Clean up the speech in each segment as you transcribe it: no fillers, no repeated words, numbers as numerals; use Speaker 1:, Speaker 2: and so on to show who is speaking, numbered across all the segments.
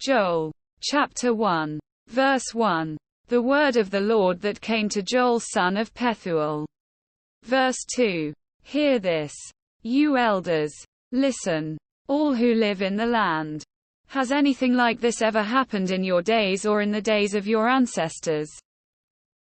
Speaker 1: Joel. Chapter 1. Verse 1. The word of the Lord that came to Joel son of Pethuel. Verse 2. Hear this, you elders. Listen, all who live in the land. Has anything like this ever happened in your days or in the days of your ancestors?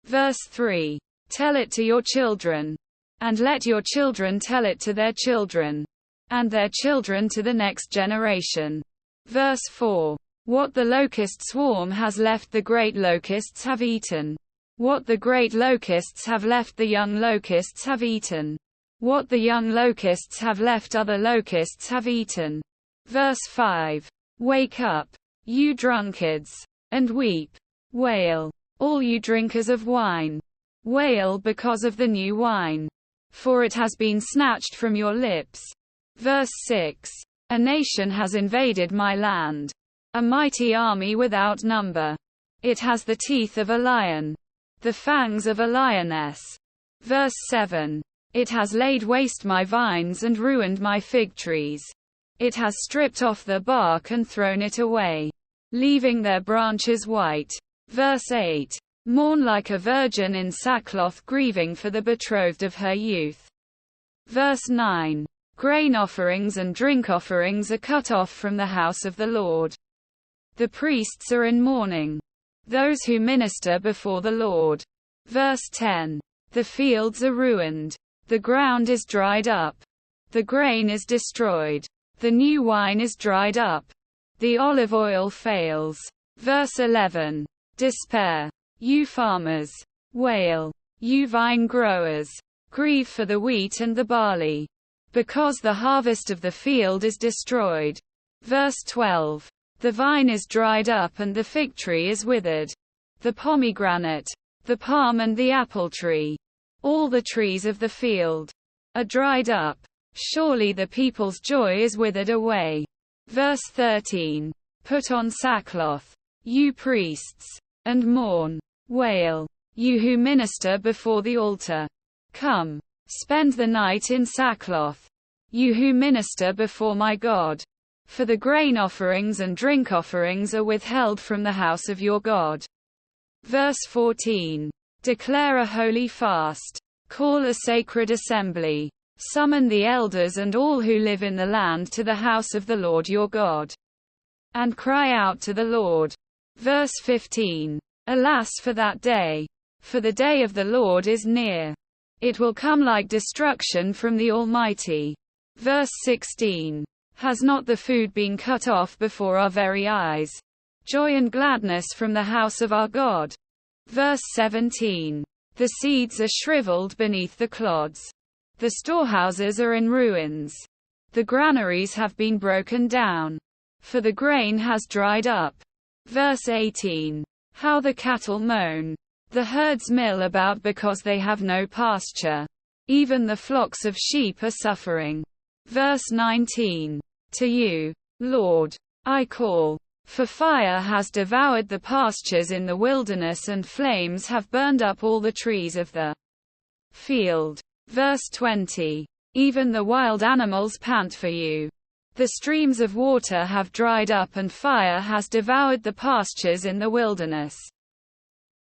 Speaker 1: Verse 3. Tell it to your children. And let your children tell it to their children. And their children to the next generation. Verse 4. What the locust swarm has left the great locusts have eaten. What the great locusts have left the young locusts have eaten. What the young locusts have left other locusts have eaten. Verse 5. Wake up, you drunkards, and weep. Wail, all you drinkers of wine. Wail because of the new wine, for it has been snatched from your lips. Verse 6. A nation has invaded my land. A mighty army without number. It has the teeth of a lion, the fangs of a lioness. Verse 7. It has laid waste my vines and ruined my fig trees. It has stripped off the bark and thrown it away, leaving their branches white. Verse 8. Mourn like a virgin in sackcloth, grieving for the betrothed of her youth. Verse 9. Grain offerings and drink offerings are cut off from the house of the Lord. The priests are in mourning, those who minister before the Lord. Verse 10. The fields are ruined. The ground is dried up. The grain is destroyed. The new wine is dried up. The olive oil fails. Verse 11. Despair, you farmers. Wail, you vine growers. Grieve for the wheat and the barley, because the harvest of the field is destroyed. Verse 12. The vine is dried up and the fig tree is withered. The pomegranate, the palm and the apple tree, all the trees of the field, are dried up. Surely the people's joy is withered away. Verse 13. Put on sackcloth, you priests, and mourn. Wail, you who minister before the altar. Come, spend the night in sackcloth, you who minister before my God. For the grain offerings and drink offerings are withheld from the house of your God. Verse 14. Declare a holy fast. Call a sacred assembly. Summon the elders and all who live in the land to the house of the Lord your God. And cry out to the Lord. Verse 15. Alas for that day! For the day of the Lord is near. It will come like destruction from the Almighty. Verse 16. Has not the food been cut off before our very eyes? Joy and gladness from the house of our God. Verse 17. The seeds are shriveled beneath the clods. The storehouses are in ruins. The granaries have been broken down, for the grain has dried up. Verse 18. How the cattle moan. The herds mill about because they have no pasture. Even the flocks of sheep are suffering. Verse 19. To you, Lord, I call, for fire has devoured the pastures in the wilderness and flames have burned up all the trees of the field. Verse 20. Even the wild animals pant for you. The streams of water have dried up and fire has devoured the pastures in the wilderness.